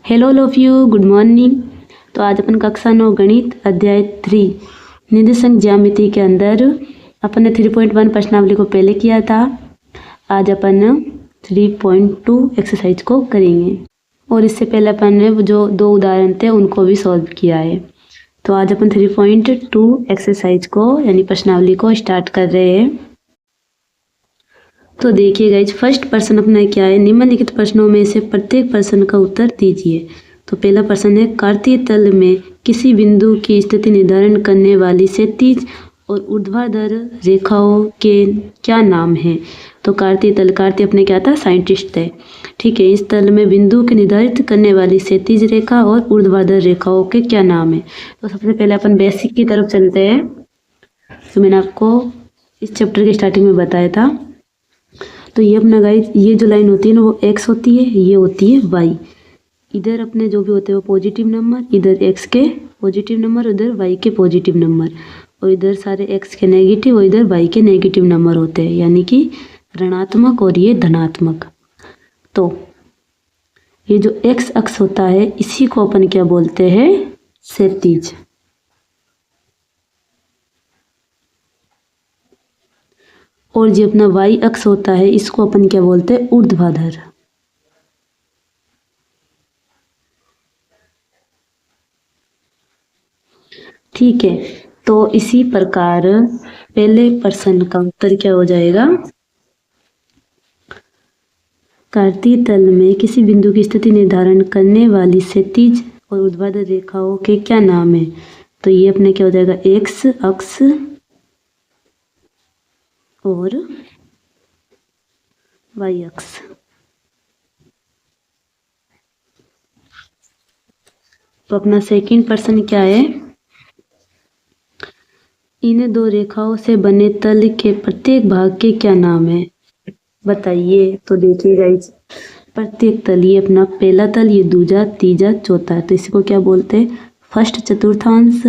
Hello all of you, good morning. तो आज अपन कक्षा 9 गणित अध्याय 3 निर्देशांक ज्यामिति के अंदर अपन ने 3.1 प्रश्नावली को पहले किया था। आज अपन 3.2 एक्सरसाइज को करेंगे और इससे पहले अपन ने जो 2 उदाहरण थे उनको भी सॉल्व किया है। तो आज अपन 3.2 एक्सरसाइज को यानी प्रश्नावली को स्टार्ट कर रहे हैं। तो देखिए गाइज, फर्स्ट प्रश्न अपना क्या है, निम्नलिखित प्रश्नों में से प्रत्येक प्रश्न का उत्तर दीजिए। तो पहला प्रश्न है, कार्तीय तल में किसी बिंदु की स्थिति निर्धारण करने वाली क्षैतिज और ऊर्ध्वाधर रेखाओं के क्या नाम है। तो कार्तीय तल, कार्तीय अपने क्या था, साइंटिस्ट थे, ठीक है। इस तल में बिंदु के निर्धारित करने वाली क्षैतिज रेखा और ऊर्ध्वाधर रेखाओं के क्या नाम है। तो सबसे पहले अपन बेसिक की तरफ चलते हैं। तो मैंने आपको इस चैप्टर के स्टार्टिंग में बताया था। तो ये अपना गाइज, ये जो लाइन होती है ना वो x होती है, ये होती है y। इधर अपने जो भी होते हैं वो पॉजिटिव नंबर, इधर x के पॉजिटिव नंबर, उधर y के पॉजिटिव नंबर, और इधर सारे x के नेगेटिव और इधर y के नेगेटिव नंबर होते हैं, यानी कि ऋणात्मक और ये धनात्मक। तो ये जो x अक्ष होता है इसी को अपन क्या बोलते हैं, क्षैतिज। और जो अपना y अक्ष होता है इसको अपन क्या बोलते हैं, ऊर्ध्वाधर। ठीक है। तो इसी प्रकार पहले प्रश्न का उत्तर क्या हो जाएगा, कार्तीय तल में किसी बिंदु की स्थिति निर्धारण करने वाली क्षैतिज और ऊर्ध्वाधर रेखाओं के क्या नाम है। तो ये अपने क्या हो जाएगा, x अक्ष और y अक्ष। तो अपना सेकंड प्रश्न क्या है, इन 2 रेखाओं से बने तल के प्रत्येक भाग के क्या नाम है, बताइए। तो देखिए गाइस, प्रत्येक तल, ये अपना पहला तल, ये दूसरा, तीसरा, चौथा, तो इसको क्या बोलते हैं, फर्स्ट चतुर्थांश,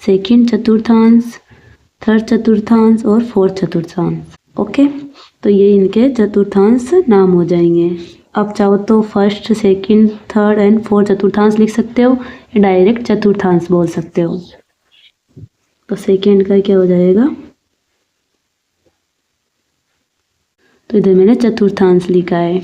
सेकंड चतुर्थांश, थर्ड चतुर्थांश और फोर्थ चतुर्थांश। ओके, तो ये इनके चतुर्थांश नाम हो जाएंगे। अब चाहो तो first, second, third and fourth चतुर्थांश लिख सकते हो, या डायरेक्ट चतुर्थांश बोल सकते हो। तो सेकंड का क्या हो जाएगा, तो इधर मैंने चतुर्थांश लिखा है।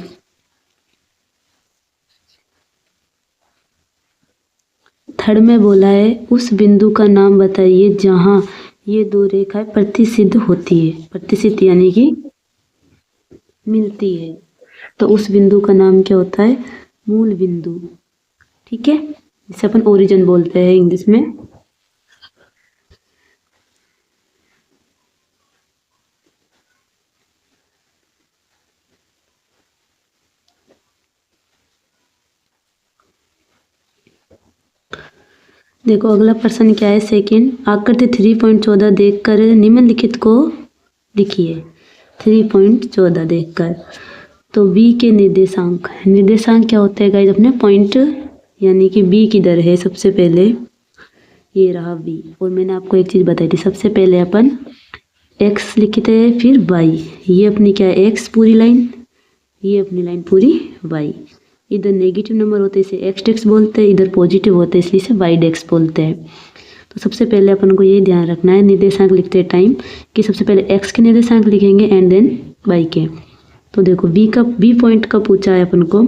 थर्ड में बोला है, उस बिंदु का नाम बताइए जहां ये 2 रेखाएं प्रतिसिद्ध होती है। प्रतिसिद्ध यानी कि मिलती है। तो उस बिंदु का नाम क्या होता है, मूल बिंदु, ठीक है, जिसे अपन ओरिजिन बोलते हैं इंग्लिश में। देखो अगला प्रश्न क्या है, सेकंड, आकृति 3.14 देखकर निम्नलिखित को लिखिए। 3.14 देखकर, तो b के निर्देशांक, निर्देशांक क्या होते हैं गाइस, अपने पॉइंट, यानी कि b किधर है, सबसे पहले ये रहा b। और मैंने आपको एक चीज़ बताई थी, सबसे पहले अपन x लिखते हैं, फिर y। ये अपनी क्या है, x पूरी लाइन, ये अपनी लाइन पूरी y। इधर नेगेटिव नंबर होते हैं इसे एक्स डेक्स बोलते हैं, इधर पॉजिटिव होते हैं इसलिए इसे वाई डेक्स बोलते हैं। तो सबसे पहले अपन को ये ध्यान रखना है निर्देशांक लिखते टाइम कि सबसे पहले एक्स के निर्देशांक लिखेंगे एंड देन वाई के। तो देखो बी पॉइंट का पूछा है अपन को,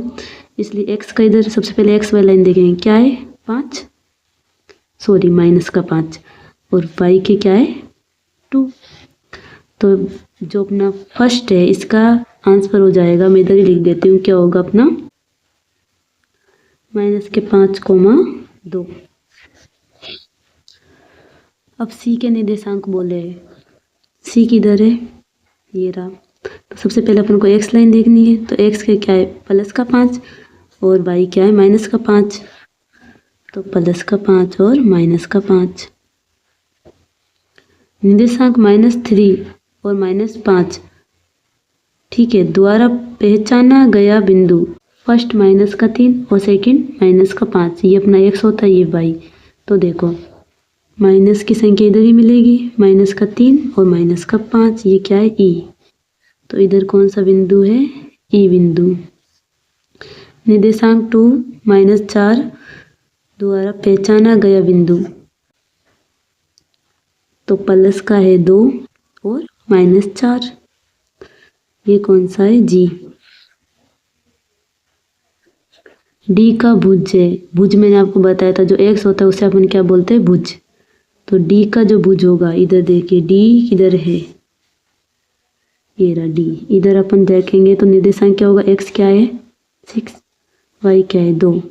इसलिए एक्स का इधर सबसे पहले एक्स वाई लाइन देखेंगे, क्या है 5, सॉरी -5, और वाई के क्या है 2। तो जो अपना फर्स्ट है इसका आंसर हो जाएगा, मैं इधर ही लिख देती हूँ, क्या होगा अपना -5,2। अब सी के निर्देशांक बोले, सी किधर है, ये रहा। तो सबसे पहले अपन को एक्स लाइन देखनी है, तो एक्स के क्या है +5 और वाई क्या है -5, तो +5 और -5। निर्देशांक -3 और -5, ठीक है, द्वारा पहचाना गया बिंदु, फर्स्ट -3 और सेकंड -5, ये अपना x होता है, ये y। तो देखो माइनस की संख्या इधर ही मिलेगी, -3 और -5, ये क्या है e। तो इधर कौन सा बिंदु है, e बिंदु। निर्देशांक 2 -4 द्वारा पहचाना गया बिंदु, तो प्लस का है 2 और -4, ये कौन सा है? जी। डी का भुज है, भुज मैंने आपको बताया था जो एक्स होता है उसे अपन क्या बोलते हैं? भुज। तो डी का जो भुज होगा, इधर देखिए डी किधर है, ये रहा डी। इधर अपन देखेंगे तो निर्देशांक क्या होगा? एक्स क्या है? 6, वाई क्या है? 2।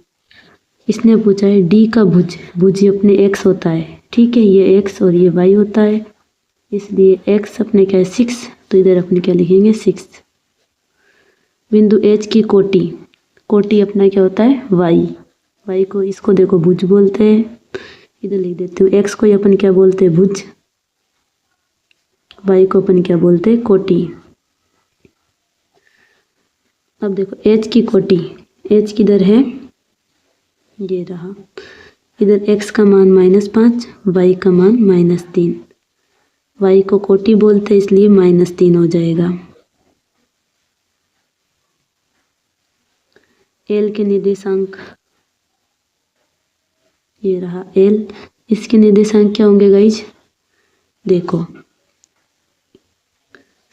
इसने पूछा है डी का भुज, भुज ये अपने एक्स होता है, ठीक है, ये एक्स और ये वाई होता है, इसलिए एक्स अपने क्या है? 6, तो इधर अपने क्या लिखेंगे? 6। बिंदु एच की कोटि, कोटि अपना क्या होता है? वाई, वाई को इसको देखो भुज बोलते हैं, इधर लिख देती हूँ। एक्स को अपन क्या बोलते हैं? भुज। वाई को अपन क्या बोलते हैं? कोटि। अब देखो एच की कोटि, एच किधर है? ये रहा। इधर एक्स का मान -5, वाई का मान -3, वाई को कोटि बोलते हैं इसलिए -3 हो जाएगा। एल के निर्देशांक, ये रहा एल, इसके निर्देशांक क्या होंगे गाइज? देखो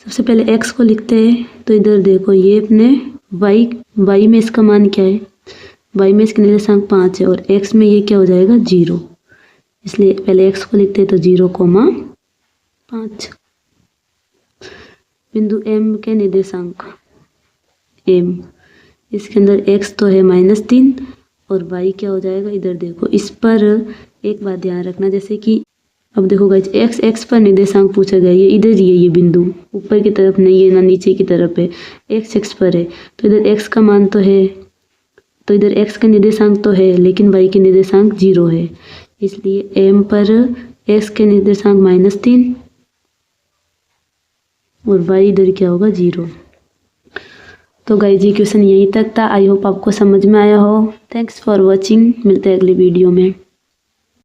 सबसे पहले एक्स को लिखते हैं, तो इधर देखो ये अपने वाई, वाई में इसका मान क्या है? वाई में इसके निर्देशांक 5 है और एक्स में ये क्या हो जाएगा? 0, इसलिए पहले एक्स को लिखते हैं तो 0,5। बिंदु एम के निर्देशांक, एम, इसके अंदर एक्स तो है -3 और वाई क्या हो जाएगा? इधर देखो, इस पर एक बात ध्यान रखना, जैसे कि अब देखो गाइस एक्स पर निर्देशांक पूछा गया, ये इधर ही है, ये बिंदु ऊपर की तरफ नहीं है ना नीचे की तरफ है, एक्स पर है, तो इधर एक्स का मान तो है, तो इधर एक्स का निर्देशांक तो है लेकिन वाई के निर्देशांक 0 है, इसलिए एम पर एक्स के निर्देशांक -3 और वाई इधर क्या होगा? 0। तो गाइस ये क्वेश्चन यहीं तक था। आई होप आपको समझ में आया हो। थैंक्स फॉर वॉचिंग, मिलते हैं अगली वीडियो में।